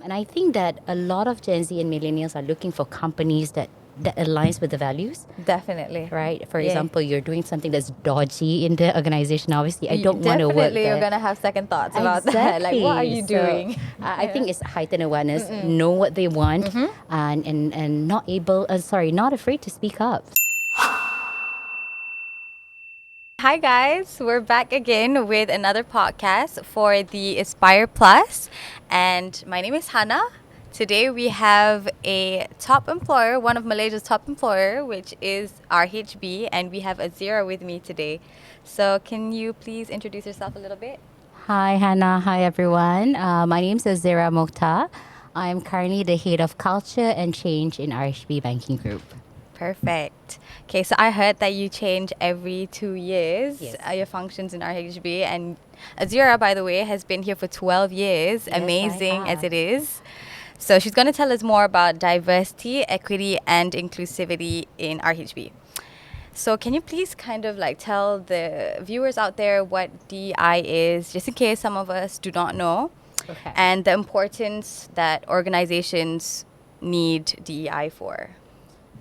And I think that a lot of Gen Z and millennials are looking for companies that aligns with the values, Definitely. right? For Yeah. example, you're doing something that's dodgy in the organization. Obviously, I don't want to work Definitely, there. you're gonna have second thoughts about that. Like, what are you So doing? I think it's heightened awareness, know what they want, and not afraid to speak up. Hi guys, we're back again with another podcast for the Aspire Plus, and my name is Hannah. Today we have a top employer, one of Malaysia's top employer, which is RHB, and we have Azera with me today. So can you please introduce yourself a little bit? Hi, Hannah. Hi, everyone. My name is Azera Mokhtar. I'm currently the head of culture and change in RHB Banking Group. Perfect. Okay, so I heard that you change every 2 years Yes. your functions in RHB, and Azira, by the way, has been here for 12 years, Yes, I amazing as have. it is. So she's going to tell us more about diversity, equity, and inclusivity in RHB. So can you please kind of like tell the viewers out there what DEI is, just in case some of us do not know, Okay. and the importance that organizations need DEI for?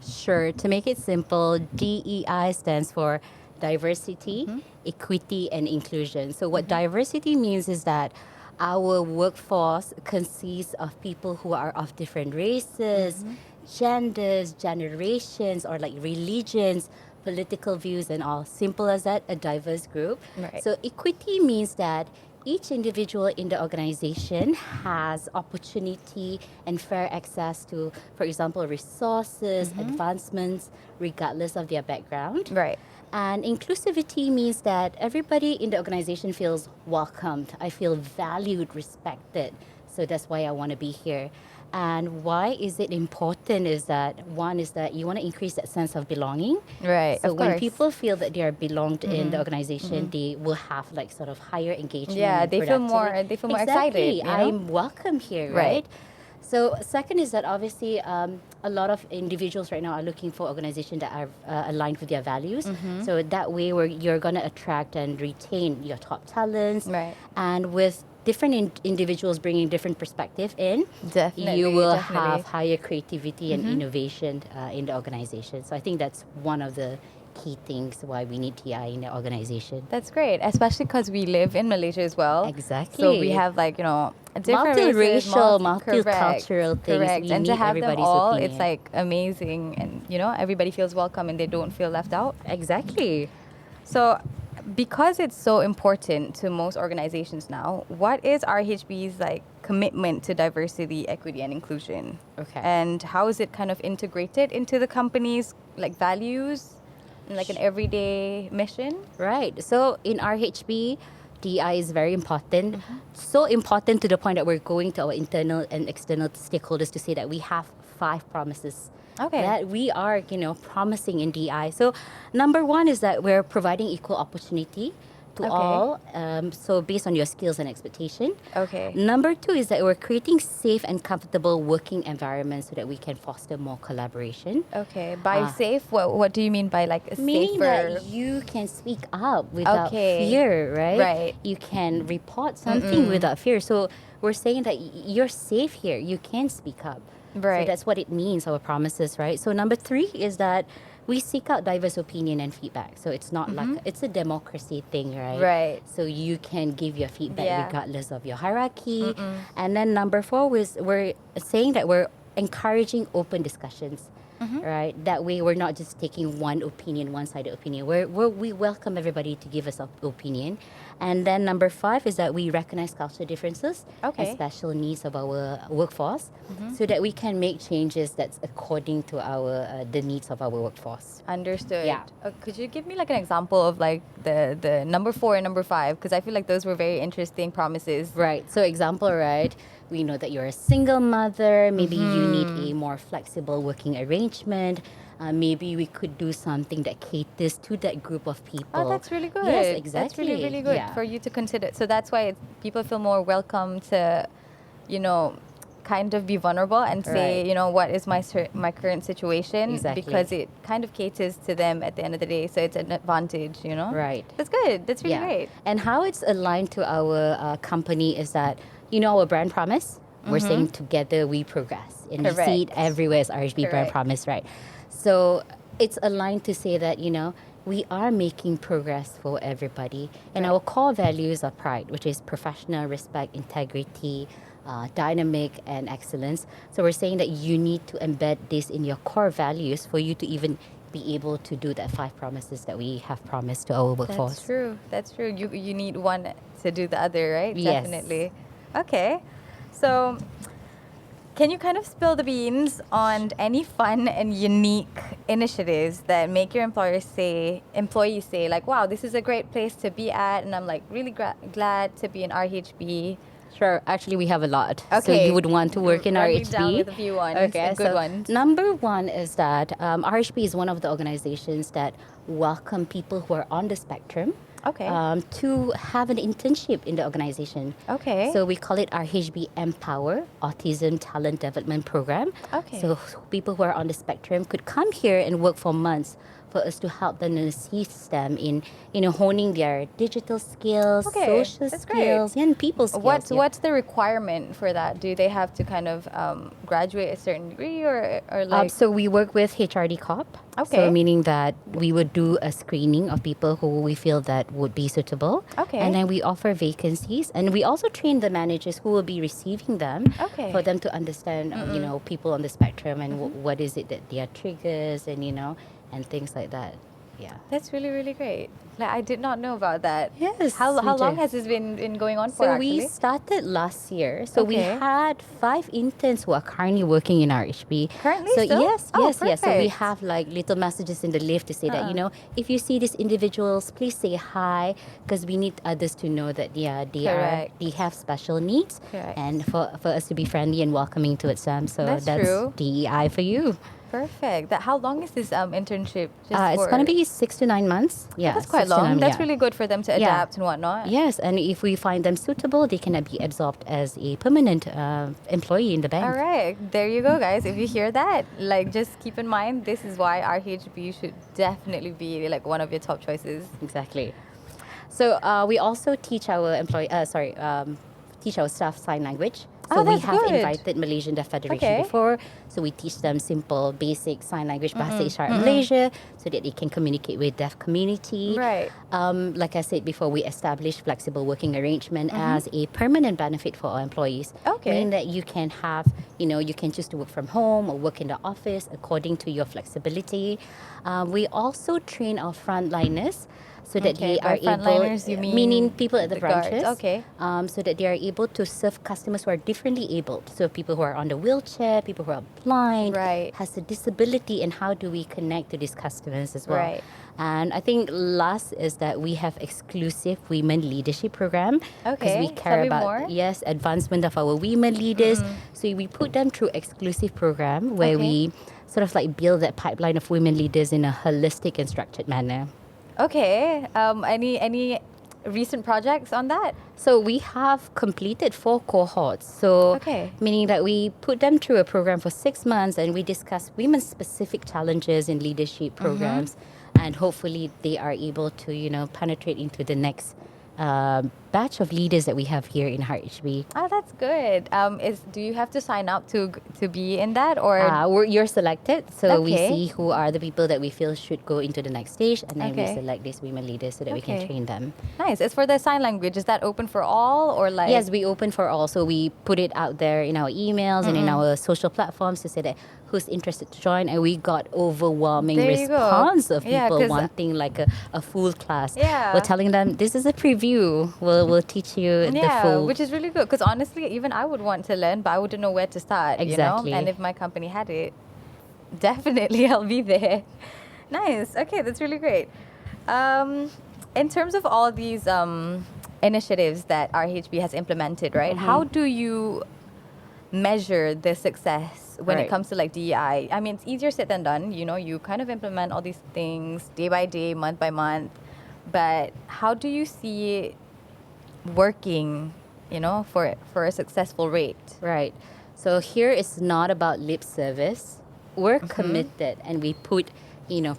Sure. To make it simple, DEI stands for diversity, equity, and inclusion. So, what diversity means is that our workforce consists of people who are of different races, genders, generations, or like religions, political views, and all. Simple as that, a diverse group. Right. So, equity means that each individual in the organization has opportunity and fair access to, for example, resources, advancements, regardless of their background. Right. And inclusivity means that everybody in the organization feels welcomed. I feel valued, respected. So that's why I want to be here. And why is it important is that one is that you want to increase that sense of belonging. Right, So of when course. people feel that they are belonged in the organization, they will have like sort of higher engagement. Yeah, and they feel more- productivity. they feel more Exactly. excited, you know? I'm welcome here, Right. right? So second is that obviously a lot of individuals right now are looking for organizations that are aligned with their values. So that way you're going to attract and retain your top talents. Right. And with different individuals bringing different perspective in, Definitely, you will definitely. have higher creativity and innovation in the organization. So I think that's one of the key things why we need TI in the organization. That's great, especially because we live in Malaysia as well. Exactly. So we have like, different races, Multiracial, correct, multicultural things. correct. We And to need have them everybody's all, opinion. it's like amazing, and everybody feels welcome and they don't feel left out. Exactly. So, because it's so important to most organizations now, what is RHB's like commitment to diversity, equity, and inclusion? Okay. And how is it kind of integrated into the company's like values, and, like an everyday mission? Right. So in RHB, DI is very important. So important to the point that we're going to our internal and external stakeholders to say that we have 5 promises. Okay. That we are, promising in DI. So number 1 is that we're providing equal opportunity to Okay. all. So based on your skills and expectation. Okay. Number 2 is that we're creating safe and comfortable working environments so that we can foster more collaboration. Okay. By safe, what do you mean by like a Meaning safer? that you can speak up without Okay. fear, right? Right. You can report something without fear. So we're saying that you're safe here. You can speak up. Right. So that's what it means, our promises, right? So number 3 is that we seek out diverse opinion and feedback. So it's not like, it's a democracy thing, right? Right. So you can give your feedback Yeah. regardless of your hierarchy. And then number 4 is we're saying that we're encouraging open discussions. Right, that way we're not just taking one opinion, one-sided opinion. We welcome everybody to give us an opinion, and then number 5 is that we recognize cultural differences Okay. and special needs of our workforce, so that we can make changes that's according to our the needs of our workforce. Understood. Yeah. Could you give me like an example of like the number 4 and number 5? Because I feel like those were very interesting promises. Right. So example, right? We know that you're a single mother. Maybe you need a more flexible working arrangement. Maybe we could do something that caters to that group of people. Oh, that's really good. Yes, exactly. That's really, really good Yeah. for you to consider. So that's why people feel more welcome to, kind of be vulnerable and say, Right. what is my current situation? Exactly. Because it kind of caters to them at the end of the day. So it's an advantage. Right. That's good. That's really great. And how it's aligned to our company is that, our brand promise, we're saying together we progress. And you see it Correct. everywhere as RHB Brand Correct. Promise, right? So it's aligned to say that, we are making progress for everybody. And Right. our core values are pride, which is professional, respect, integrity, dynamic, and excellence. So we're saying that you need to embed this in your core values for you to even be able to do that 5 promises that we have promised to our workforce. That's true. That's true. You need one to do the other, right? Yes. Definitely. Okay. So, can you kind of spill the beans on any fun and unique initiatives that make your employees say, like, wow, this is a great place to be at, and I'm like really glad to be in RHB. Sure. Actually, we have a lot. So Okay. you would want to work in Run me RHB. down with a few ones, Okay. good So ones. number one is that RHB is one of the organizations that welcome people who are on the spectrum. Okay. To have an internship in the organization. Okay. So we call it RHB Empower, Autism Talent Development Program. Okay. So people who are on the spectrum could come here and work for months for us to help them and assist them in, honing their digital skills, Okay, social that's great. skills, and people skills. What's the requirement for that? Do they have to kind of graduate a certain degree or like? So we work with HRD Corp. Okay. So meaning that we would do a screening of people who we feel that would be suitable. Okay. And then we offer vacancies, and we also train the managers who will be receiving them. Okay. For them to understand, people on the spectrum and what is it that their triggers and and things like that. Yeah. That's really, really great. Like, I did not know about that. Yes, How me long too. has this been going on for? So Actually, we started last year. So we Okay. had 5 interns who are currently working in RHB. Currently so still? yes, Oh, yes. So we perfect. have like little messages in the lift to say that if you see these individuals, please say hi, because we need others to know that Correct. they have special needs, Correct. and for us to be friendly and welcoming towards them. So That's true. DEI for you. perfect. How long is this internship? It's going to be 6 to 9 months. Yeah, That's quite 6 to long. 9, That's yeah. really good for them to Yeah. adapt and whatnot. Yes, and if we find them suitable, they can be absorbed as a permanent employee in the bank. All right, there you go, guys. If you hear that, like, just keep in mind, this is why RHB should definitely be like one of your top choices. Exactly. So we also teach our teach our staff sign language. So Oh, we that's have good. invited Malaysian Deaf Federation Okay. before. So we teach them simple, basic sign language, bahasa isyarat Malaysia, so that they can communicate with deaf community. Right. Like I said before, we established flexible working arrangement as a permanent benefit for our employees. Okay. Meaning that you can have, you can choose to work from home or work in the office according to your flexibility. We also train our frontliners so that Okay, they are by frontliners, you mean meaning people at the guards. branches. Okay. So that they are able to serve customers who are differently abled. So people who are on the wheelchair, people who are blind, Right. has a disability, and how do we connect to these customers as well? Right. And I think last is that we have exclusive women leadership program because Okay, we tell care me about more. yes advancement of our women leaders. So we put them through exclusive program where Okay. we sort of like build that pipeline of women leaders in a holistic and structured manner. Okay. Any recent projects on that? So we have completed 4 cohorts. So Okay. meaning that we put them through a program for 6 months and we discuss women's specific challenges in leadership programs, and hopefully they are able to penetrate into the next batch of leaders that we have here in RHB. Oh, that's good. Do you have to sign up to be in that or? You're selected, so we Okay. see who are the people that we feel should go into the next stage, and then we Okay. select these women leaders so that we can Okay. train them. Nice. As for the sign language, is that open for all or like? Yes, we open for all. So we put it out there in our emails and in our social platforms to say that who's interested to join, and we got overwhelming There you go. response of Yeah, people 'cause- wanting like a full class. Yeah. We're telling them this is a preview. We'll teach you the Yeah, full. which is really good because honestly, even I would want to learn, but I wouldn't know where to start. Exactly. And if my company had it, definitely I'll be there. Nice. Okay, that's really great. In terms of all these initiatives that RHB has implemented, right? How do you measure the success when it Right. comes to like DEI? I mean, it's easier said than done. You kind of implement all these things day by day, month by month. But how do you see it working, for a successful rate? Right. So here it's not about lip service. We're committed and we put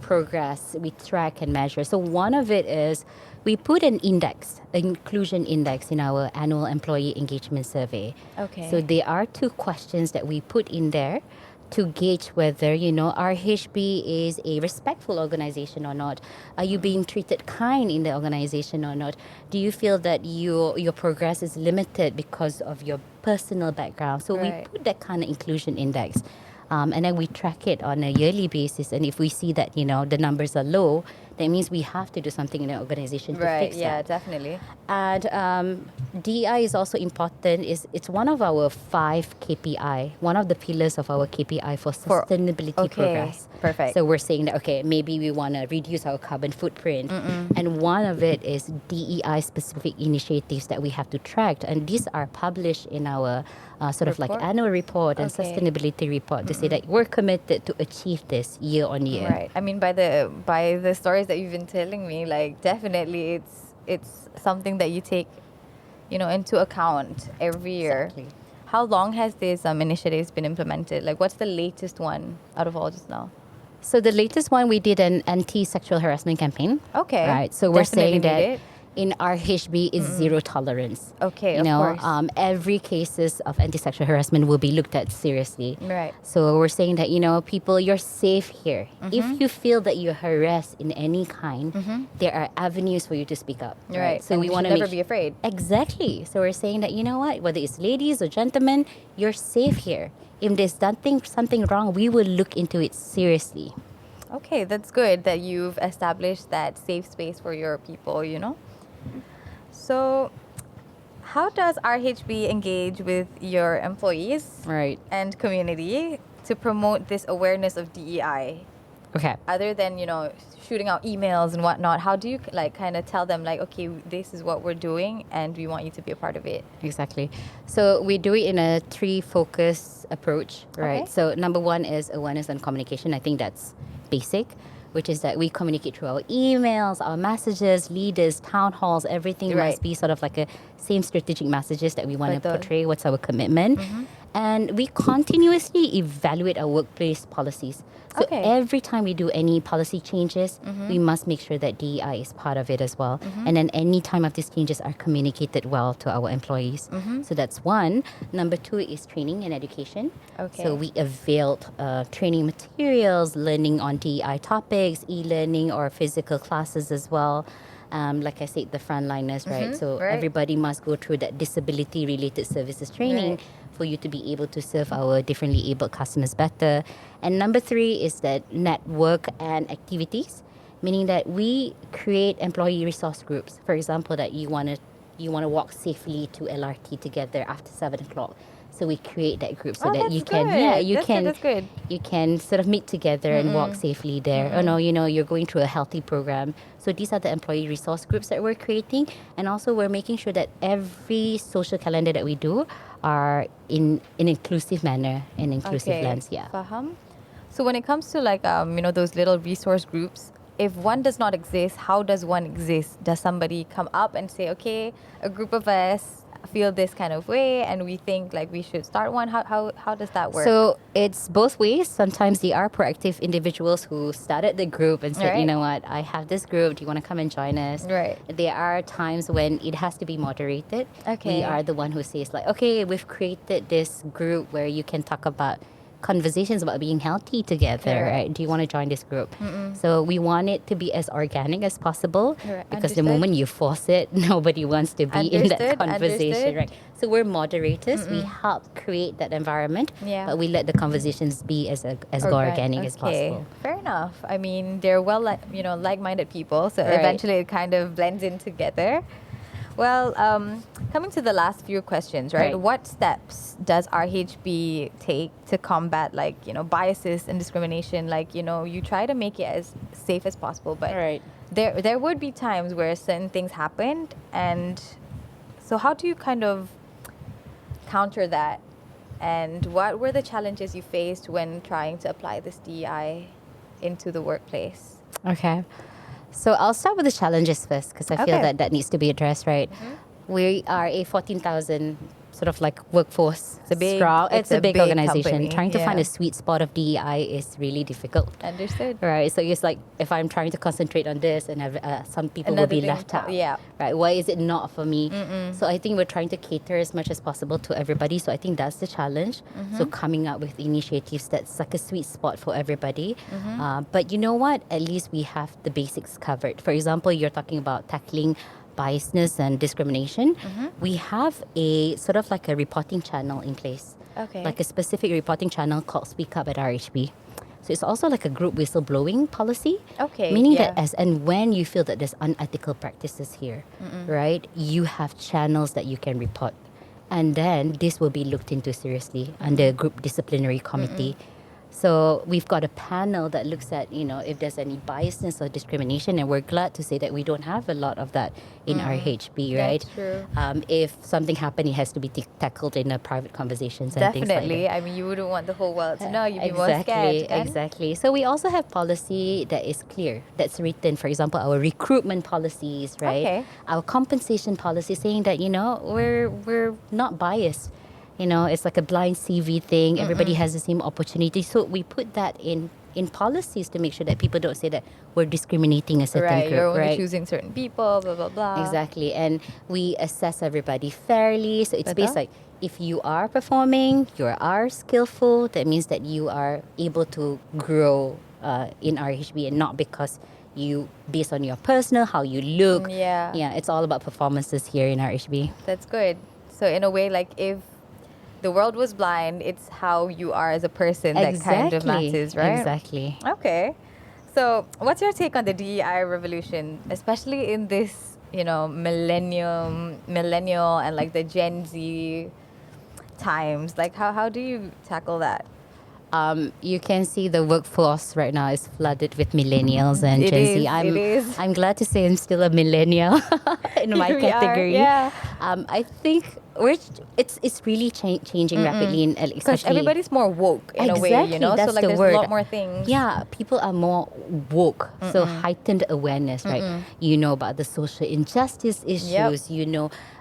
progress we track and measure. So one of it is we put an index, inclusion index, in our annual employee engagement survey. Okay. So there are 2 questions that we put in there to gauge whether RHB is a respectful organization or not. Are you being treated kind in the organization or not? Do you feel that your progress is limited because of your personal background? So we Right. put that kind of inclusion index. And then we track it on a yearly basis. And if we see that, the numbers are low, that means we have to do something in the organization to Right. fix Yeah, that. definitely. And DEI is also important. It's one of our 5 KPI, one of the pillars of our KPI for sustainability Okay, progress. perfect. So we're saying that, okay, maybe we want to reduce our carbon footprint. And one of it is DEI specific initiatives that we have to track. And these are published in our sort of like Report? annual report and Okay. sustainability report to say that we're committed to achieve this year on year. Right. I mean, by the stories that you've been telling me, like definitely it's something that you take, into account every year. Exactly. How long has this initiatives been implemented? Like, what's the latest one out of all just now? So the latest one, we did an anti-sexual harassment campaign. Okay. Right. So we're Definitely saying that made it. in our HB is zero tolerance. Okay, You of know, course. every cases of anti-sexual harassment will be looked at seriously. Right. So we're saying that, people, you're safe here. If you feel that you're harassed in any kind, there are avenues for you to speak up. Right. So And we you want should to never be afraid. Exactly. So we're saying that, what, whether it's ladies or gentlemen, you're safe here. If there's something wrong, we will look into it seriously. Okay, that's good that you've established that safe space for your people. So, how does RHB engage with your employees Right. and community to promote this awareness of DEI? Okay. Other than, shooting out emails and whatnot, how do you kind of tell them okay, this is what we're doing and we want you to be a part of it? Exactly. So we do it in a 3 focus approach, right? Okay. So number 1 is awareness and communication. I think that's basic, which is that we communicate through our emails, our messages, leaders, town halls, everything Right. must be sort of like a same strategic messages that we want to Betul. portray, what's our commitment. And we continuously evaluate our workplace policies. So Okay. every time we do any policy changes, we must make sure that DEI is part of it as well. And then any time of these changes are communicated well to our employees. So that's 1. Number 2 is training and education. Okay. So we availed training materials, learning on DEI topics, e-learning or physical classes as well. Like I said, the frontliners, right? So right. everybody must go through that disability-related services training Right. for you to be able to serve our differently abled customers better. And number 3 is that network and activities, meaning that we create employee resource groups. For example, that you want to walk safely to LRT together after 7 o'clock. So we create that group so Oh, that that's you can, good. you That's can, good, that's good. you can sort of meet together and walk safely there. Oh no, you're going through a healthy program. So these are the employee resource groups that we're creating, and also we're making sure that every social calendar that we do are in an inclusive manner, an inclusive lens. Yeah. Faham. So when it comes to those little resource groups, if one does not exist, how does one exist? Does somebody come up and say, okay, a group of us feel this kind of way and we think we should start one? How does that work? So it's both ways. Sometimes they are proactive individuals who started the group and said, Right. you know what, I have this group. Do you want to come and join us? Right. There are times when it has to be moderated. Okay. We are the one who says okay, we've created this group where you can talk about conversations about being healthy together, Right. right? Do you want to join this group? So we want it to be as organic as possible Right. because the Understood. moment you force it, nobody wants to be in that Understood, conversation, understood. right? So we're moderators. We help create that environment, Yeah. but we let the conversations be as organic as possible. Fair enough. I mean, they're like-minded people, so Right. eventually it kind of blends in together. Well, coming to the last few questions, right? Right. What steps does RHB take to combat biases and discrimination? You try to make it as safe as possible, but Right. there would be times where certain things happened, and so how do you kind of counter that? And what were the challenges you faced when trying to apply this DEI into the workplace? Okay. So I'll start with the challenges first because I feel Okay. that needs to be addressed, right? We are a 14,000 sort of like workforce strong. It's a big organization. company, Trying to find yeah. a sweet spot of DEI is really difficult. Understood. Right, so it's like if I'm trying to concentrate on this and have, some people will Another be thing left out. yeah. Right, why is it not for me? So I think we're trying to cater as much as possible to everybody. So I think that's the challenge. So coming up with initiatives that's like a sweet spot for everybody. But you know what? At least we have the basics covered. For example, you're talking about tackling biasness and discrimination. We have a sort of like a reporting channel in place. Okay. Like a specific reporting channel called Speak Up at RHB. So it's also like a group whistleblowing policy. Okay, Meaning yeah. that as and when you feel that there's unethical practices here, right, you have channels that you can report. And then this will be looked into seriously under a group disciplinary committee. So we've got a panel that looks at, if there's any biasness or discrimination, and we're glad to say that we don't have a lot of that in RHB, right? That's true. If something happened, it has to be tackled in a private conversations and things like Definitely. that. I mean, you wouldn't want the whole world to know. You'd be more scared. Kan? Exactly. So we also have policy that is clear, that's written. For example, our recruitment policies, right? Okay. Our compensation policy saying that we're not biased. It's like a blind CV thing. Everybody has the same opportunity. So we put that in policies to make sure that people don't say that we're discriminating a certain Right, group, you're only right? choosing certain people, blah, blah, blah. Exactly. And we assess everybody fairly. So it's Betul. based like if you are performing, you are skillful, that means that you are able to grow in RHB, and not because you based on your personal, how you look. Yeah. Yeah, it's all about performances here in RHB. That's good. So in a way, like if the world was blind, it's how you are as a person that kind of matters, right? Exactly. Okay. So what's your take on the DEI revolution, especially in this, millennial and like the Gen Z times? Like how do you tackle that? You can see the workforce right now is flooded with millennials and It Gen is, Z. it is. I'm glad to say I'm still a millennial in my Here we are, category. yeah. I think it's really changing rapidly, Because especially everybody's more woke in a way, That's so like the there's word. a lot more things. Yeah, people are more woke, so heightened awareness, right? You know about the social injustice issues.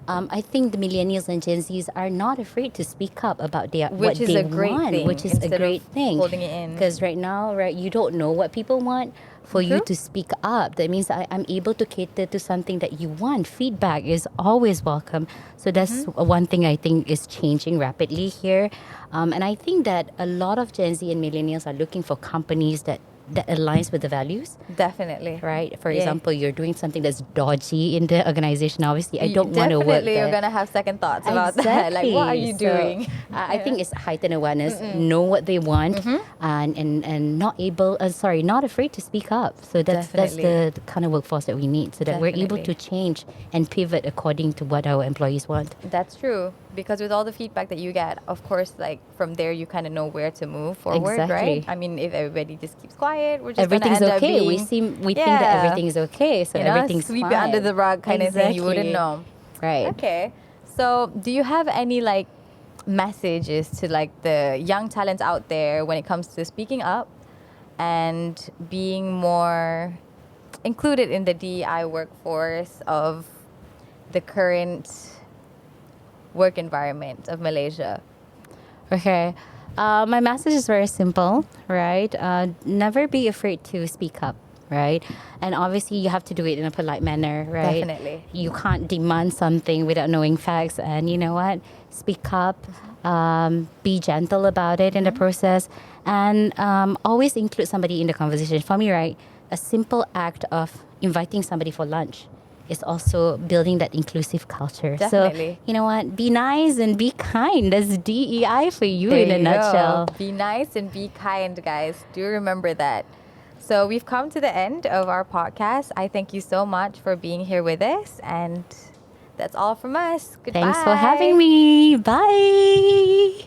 I think the millennials and Gen Zs are not afraid to speak up about what Which is they a great want, thing, which is a instead of great thing. holding it in. Because right now, right, you don't know what people want. For you to speak up, that means I'm able to cater to something that you want. Feedback is always welcome. So that's one thing I think is changing rapidly here. And I think that a lot of Gen Z and millennials are looking for companies that aligns with the values. Definitely. Right. For Yeah. example, you're doing something that's dodgy in the organization. Obviously, I don't want to work Definitely, there. you're gonna have second thoughts about that. Like, what are you So, doing? I think it's heightened awareness, know what they want, and not afraid to speak up. So that's Definitely. the kind of workforce that we need, so that we're able to Definitely. change and pivot according to what our employees want. That's true. Because with all the feedback that you get, of course, like from there, you kind of know where to move forward, right? Exactly. I mean, if everybody just keeps quiet, we're just Everything's gonna end okay. Up We being, think that everything is okay, so everything's sweep fine. it under the rug kind of thing. You wouldn't Exactly. know. Right. Okay. So, do you have any like messages to like the young talents out there when it comes to speaking up and being more included in the DEI workforce of the current work environment of Malaysia? Okay. My message is very simple, right? Never be afraid to speak up, right? And obviously, you have to do it in a polite manner, right? Definitely. You can't demand something without knowing facts. And you know what? Speak up. Be gentle about it in the process. And always include somebody in the conversation. For me, right? A simple act of inviting somebody for lunch is also building that inclusive culture. Definitely. So, you know what? Be nice and be kind. That's DEI for you There in a you nutshell. go. Be nice and be kind, guys. Do remember that. So we've come to the end of our podcast. I thank you so much for being here with us. And that's all from us. Goodbye. Thanks for having me. Bye.